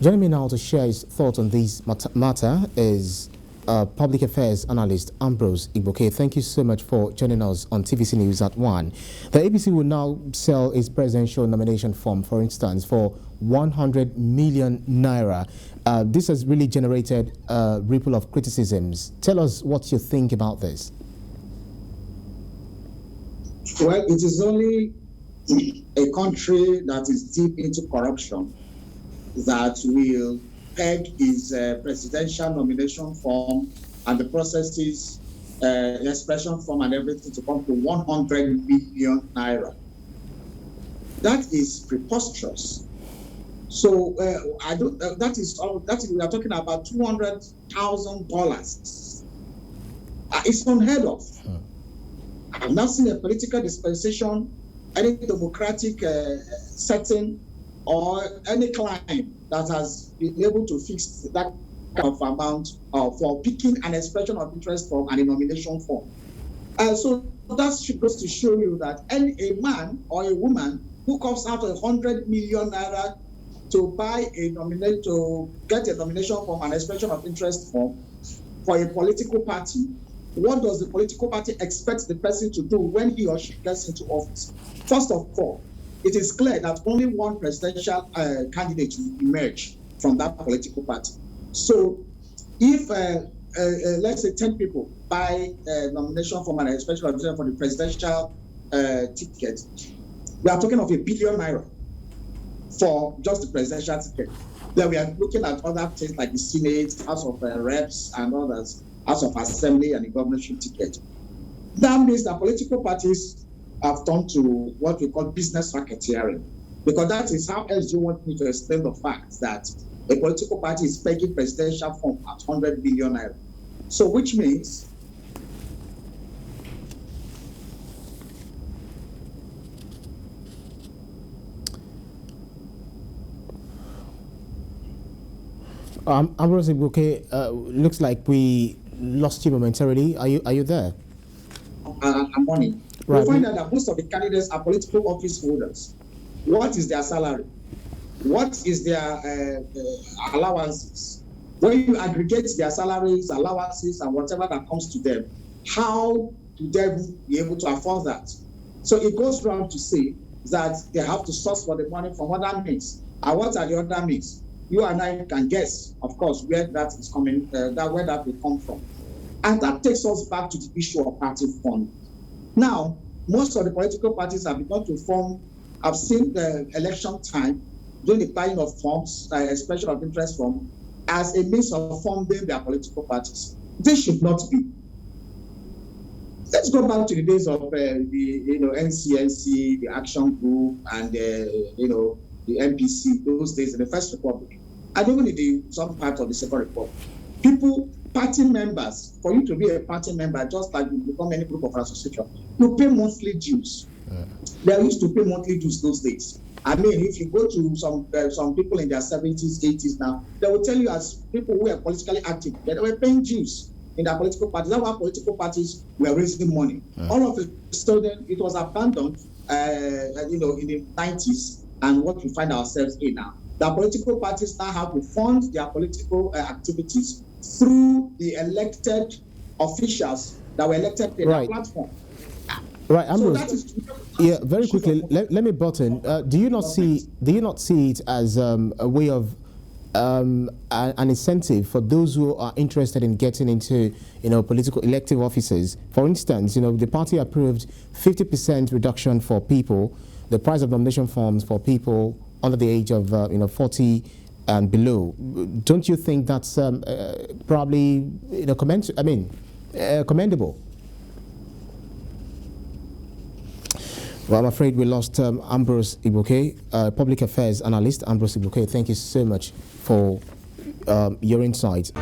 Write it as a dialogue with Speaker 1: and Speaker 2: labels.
Speaker 1: Joining me now to share his thoughts on this matter is Public Affairs Analyst Ambrose Igbokwe. Thank you so much for joining us on TVC News at 1. The APC will now sell its presidential nomination form, for instance, for 100 million naira. This has really generated a ripple of criticisms. Tell us what you think about this.
Speaker 2: Well, it is only a country that is deep into corruption that will peg his presidential nomination form and the processes, expression form and everything to come to 100 million naira. That is preposterous. So I don't. That is we are talking about $200,000. It's unheard of. I've not seen a political dispensation, any democratic setting, or any client that has been able to fix that kind of amount for picking an expression of interest form and a nomination form. So that goes to show you that a man or a woman who comes out of 100 million naira to buy to get a nomination form and expression of interest form for a political party, what does the political party expect the person to do when he or she gets into office? First of all, it is clear that only one presidential candidate will emerge from that political party. So if, let's say, 10 people buy a nomination form and a special nomination for the presidential ticket, we are talking of $1 billion naira for just the presidential ticket. Then we are looking at other things like the Senate, House of Reps, and others, House of Assembly, and the governorship ticket. That means that political parties have turned to what we call business racketeering, because that is how else you want me to explain the fact that a political party is pegging presidential form at 100 billion naira. So which means
Speaker 1: Ambrose Igbokwe, looks like we lost you momentarily. Are you there?
Speaker 2: I'm on it.
Speaker 1: Right.
Speaker 2: We find out that most of the candidates are political office holders. What is their salary? What is their allowances? When you aggregate their salaries, allowances, and whatever that comes to them, how do they be able to afford that? So it goes round to say that they have to source for the money from other means. And what are the other means? You and I can guess, of course, where that is coming, where that will come from. And that takes us back to the issue of party funding. Now, most of the political parties have begun to form. I've seen the election time doing the buying of forms, expression of interest form, as a means of funding their political parties. This should not be. Let's go back to the days of the NCNC, the Action Group, and the APC. Those days in the First Republic, and even in some part of the Second Republic, party members, for you to be a party member, just like you become any group of association, you pay monthly dues. They used to pay monthly dues those days. I mean, if you go to some people in their 70s, 80s now, they will tell you as people who are politically active, that they were paying dues in their political parties. That's why political parties were raising money. All of a sudden, it was abandoned, in the 90s, and what we find ourselves in now. The political parties now have to fund their political activities through the elected officials that were elected in their platform.
Speaker 1: Right, Ambrose.
Speaker 2: So that is
Speaker 1: very quickly. Let me button. Do you not see it as a way of an incentive for those who are interested in getting into political elective offices? For instance, the party approved 50% reduction for people, the price of nomination forms for people under the age of 40 and below. Don't you think that's probably commendable? Well, I'm afraid we lost Ambrose Igbokwe, Public Affairs Analyst. Ambrose Igbokwe, thank you so much for your insights.